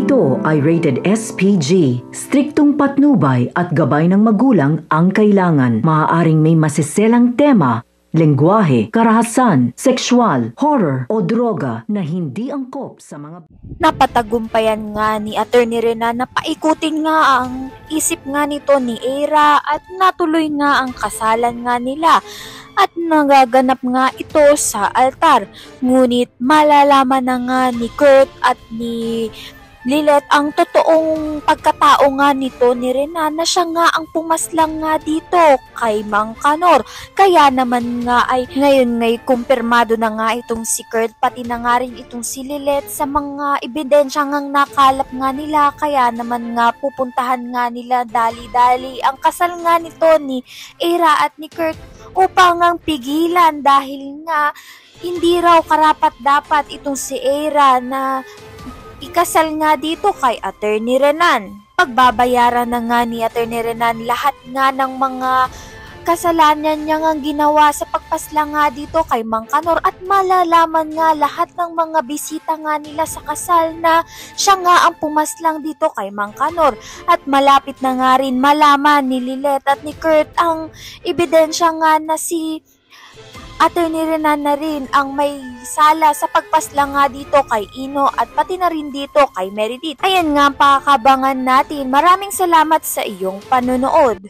Ito ay rated SPG. Striktong patnubay at gabay ng magulang ang kailangan. Maaaring may masiselang tema, lengguwahe, karahasan, sexual, horror o droga na hindi angkop sa mga... Napatagumpayan nga ni Attorney Renan na paikutin nga ang isip nga nito ni Eira at natuloy nga ang kasalan nga nila at nagaganap nga ito sa altar. Ngunit malalaman na nga ni Kurt at ni Lilet ang totoong pagkatao nga nito ni Renan na siya nga ang pumaslang nga dito kay Mang Kanor. Kaya naman nga ay ngayon ngay kumpirmado na nga itong si Kurt pati na nga rin itong si Lilet sa mga ebidensya ngang nakalap nga nila. Kaya naman nga pupuntahan nga nila dali-dali ang kasal nga nito ni Eira at ni Kurt upang ngang pigilan dahil nga hindi raw karapat-dapat itong si Eira na ikasal nga dito kay Attorney Renan. Pagbabayaran na nga ni Attorney Renan lahat nga ng mga kasalanan niya nga ginawa sa pagpasla nga dito kay Mang Kanor at malalaman nga lahat ng mga bisita nga nila sa kasal na siya nga ang pumaslang dito kay Mang Kanor. At malapit na nga rin malaman ni Lilet at ni Kurt ang ebidensya nga na si Attorney Renan na rin ang may sala sa pagpasla nga dito kay Ino at pati na rin dito kay Meredith. Ayan nga ang pakakabangan natin. Maraming salamat sa iyong panonood.